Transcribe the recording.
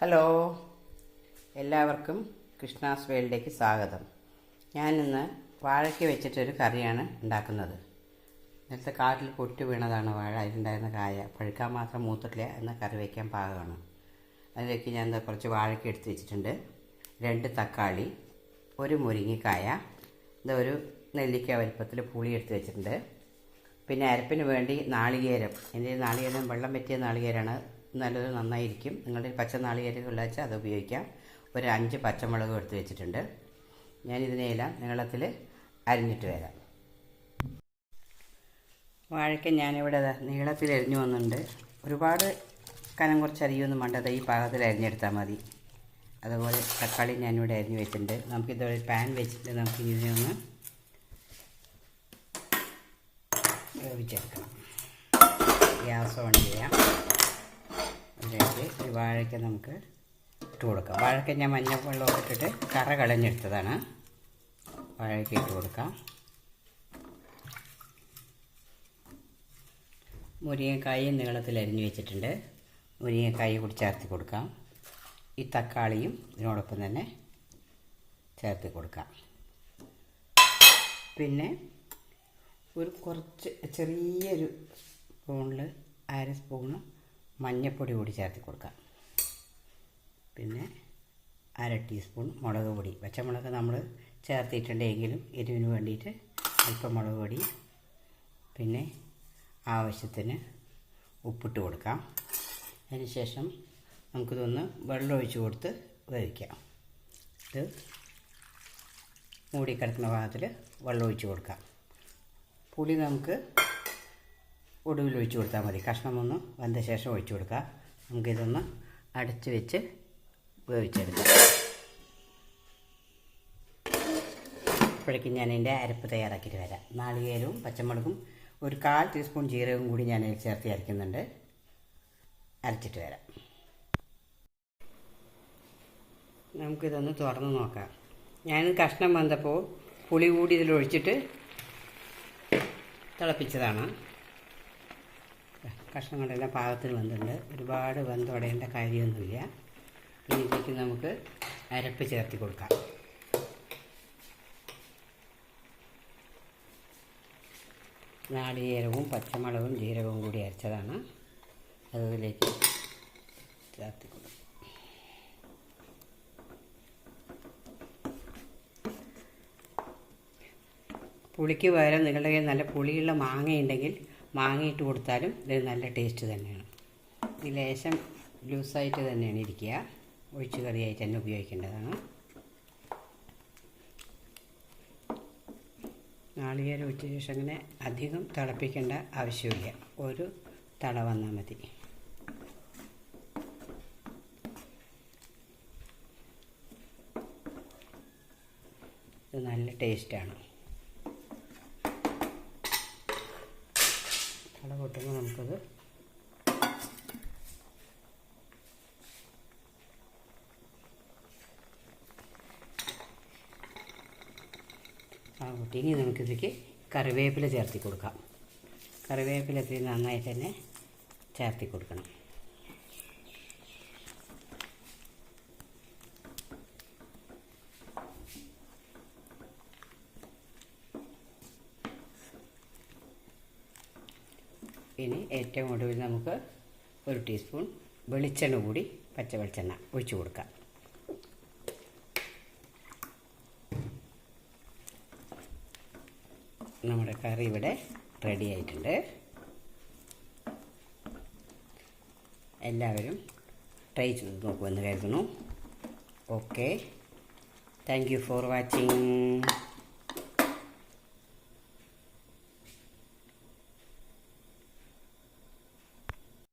Hello, എല്ലാവർക്കും കൃഷ്ണാസ് വേൾഡിലേക്ക് സ്വാഗതം. ഞാനിന്ന് വാഴയ്ക്ക് വെച്ചിട്ടൊരു കറിയാണ് ഉണ്ടാക്കുന്നത്. നേരത്തെ കാട്ടിൽ പൊട്ടി വീണതാണ് വാഴ. അതിലുണ്ടായിരുന്ന കായ പഴുക്കാൻ മാത്രം മൂത്തിട്ടില്ല എന്ന കറി വയ്ക്കാൻ പാകമാണ്. അതിലേക്ക് ഞാൻ കുറച്ച് വാഴയ്ക്ക് എടുത്ത് വെച്ചിട്ടുണ്ട്. 2 തക്കാളി, ഒരു മുരിങ്ങക്കായ, ഒരു നെല്ലിക്ക വലിപ്പത്തിൽ പുളി എടുത്ത് വെച്ചിട്ടുണ്ട്. പിന്നെ അരപ്പിന് വേണ്ടി നാളികേരം. എൻ്റെ നാളികേരം വെള്ളം പറ്റിയ നാളികേരമാണ്, നല്ലത്, നന്നായിരിക്കും. നിങ്ങളുടെ പച്ച നാളികേരമുള്ള വെച്ചാൽ അത് ഉപയോഗിക്കാം. ഒരു 5 പച്ചമുളക് എടുത്ത് വെച്ചിട്ടുണ്ട്. ഞാനിതിനെല്ലാം നീളത്തിൽ അരിഞ്ഞിട്ട് വരാം. വാഴയ്ക്ക ഞാനിവിടെ നീളത്തിൽ അരിഞ്ഞു വന്നിട്ടുണ്ട്. ഒരുപാട് കനം കുറച്ച് അരിയൊന്നും വേണ്ടത്, ഈ പാകത്തിൽ അരിഞ്ഞെടുത്താൽ മതി. അതുപോലെ തക്കാളി ഞാനിവിടെ അരിഞ്ഞു വെച്ചിട്ടുണ്ട്. നമുക്കിതൊരു പാൻ വെച്ചിട്ട് നമുക്കിതിനെ ഒന്ന് വേവിച്ചെടുക്കണം. ഗ്യാസ് ഓൺ ചെയ്യാം. അതിലേക്ക് ഒരു വാഴയ്ക്ക നമുക്ക് ഇട്ട് കൊടുക്കാം. വാഴയ്ക്ക ഞാൻ മഞ്ഞൾവെള്ളമൊക്കെ ഇട്ടിട്ട് കറ കളഞ്ഞെടുത്തതാണ്. വാഴയ്ക്ക ഇട്ട് കൊടുക്കാം. മുരിങ്ങക്കായും നീളത്തിൽ അരിഞ്ഞു വെച്ചിട്ടുണ്ട്. മുരിങ്ങക്കായും കൂടി ചേർത്ത് കൊടുക്കാം. ഈ തക്കാളിയും ഇതിനോടൊപ്പം തന്നെ ചേർത്ത് കൊടുക്കാം. പിന്നെ കുറച്ച് ചെറിയൊരു സ്പൂണിൽ 1/2 സ്പൂണ് മഞ്ഞൾപ്പൊടി കൂടി ചേർത്ത് കൊടുക്കാം. പിന്നെ 1/2 ടീസ്പൂൺ മുളക് പൊടി. പച്ചമുളക് നമ്മൾ ചേർത്തിട്ടുണ്ടെങ്കിലും എരിവിന് വേണ്ടിയിട്ട് അല്പം മുളക് പൊടി. പിന്നെ ആവശ്യത്തിന് ഉപ്പിട്ട് കൊടുക്കാം. അതിനുശേഷം നമുക്കിതൊന്ന് വെള്ളം ഒഴിച്ച് കൊടുത്ത് വേവിക്കാം. ഇത് മൂടിക്കിടക്കുന്ന ഭാഗത്തിൽ വെള്ളം ഒഴിച്ച് കൊടുക്കാം. പുളി നമുക്ക് ഒടുവിൽ ഒഴിച്ച് കൊടുത്താൽ മതി. കഷ്ണമൊന്ന് വെന്ത ശേഷം ഒഴിച്ച് കൊടുക്കുക. നമുക്കിതൊന്ന് അടച്ച് വെച്ച് വേവിച്ചെടുക്കാം. ഇപ്പോഴേക്കും ഞാൻ എൻ്റെ അരപ്പ് തയ്യാറാക്കിയിട്ട് വരാം. നാളികേരവും പച്ചമുളകും ഒരു 1/4 ടീസ്പൂൺ ജീരകവും കൂടി ഞാൻ ചേർത്ത് അരയ്ക്കുന്നുണ്ട്. അരച്ചിട്ട് വരാം. നമുക്കിതൊന്ന് തുറന്ന് നോക്കാം. ഞാൻ കഷ്ണം വന്നപ്പോൾ പുളി കൂടി ഇതിലൊഴിച്ചിട്ട് തിളപ്പിച്ചതാണ്. കഷ്ണങ്ങളെല്ലാം പാകത്തിന് വന്നിട്ടുണ്ട്. ഒരുപാട് വെന്തുടയേണ്ട കാര്യമൊന്നുമില്ല. ഇതിലേക്ക് നമുക്ക് അരപ്പ് ചേർത്ത് കൊടുക്കാം. നാളികേരവും പച്ചമുളകും ജീരകവും കൂടി അരച്ചതാണ്. അതിലേക്ക് ചേർത്ത് കൊടുക്കാം. പുളിക്ക് പകരം നിങ്ങളുടെ കയ്യിൽ നല്ല പുളിയുള്ള മാങ്ങയുണ്ടെങ്കിൽ മാങ്ങ ഇട്ട് കൊടുത്താലും ഇത് നല്ല ടേസ്റ്റ് തന്നെയാണ്. ഇത് ലേശം ലൂസായിട്ട് തന്നെയാണ് ഇരിക്കുക. ഒഴിച്ച് കറിയായിട്ട് തന്നെ ഉപയോഗിക്കേണ്ടതാണ്. നാളികേരം ഒഴിച്ച ശേഷം അങ്ങനെ അധികം തിളപ്പിക്കേണ്ട ആവശ്യമില്ല. ഒരു തള വന്നാൽ മതി. ഇത് നല്ല ടേസ്റ്റാണ്. തള പൊട്ടുമ്പോൾ നമുക്കത് ഇനി നമുക്കിതിലേക്ക് കറിവേപ്പില ചേർത്തി കൊടുക്കാം. കറിവേപ്പില ഇത്തിരി നന്നായിട്ട് തന്നെ ചേർത്തി കൊടുക്കണം. ഇനി ഏറ്റവും ഒടുവിൽ നമുക്ക് 1 ടീസ്പൂൺ വെളിച്ചെണ്ണ കൂടി, പച്ച വെളിച്ചെണ്ണ ഒഴിച്ചു കൊടുക്കാം. നമ്മുടെ കറി ഇവിടെ റെഡി ആയിട്ടുണ്ട്. എല്ലാവരും ട്രൈ ചെയ്ത് നോക്കുമെന്ന് കരുതുന്നു. Okay, thank you for watching.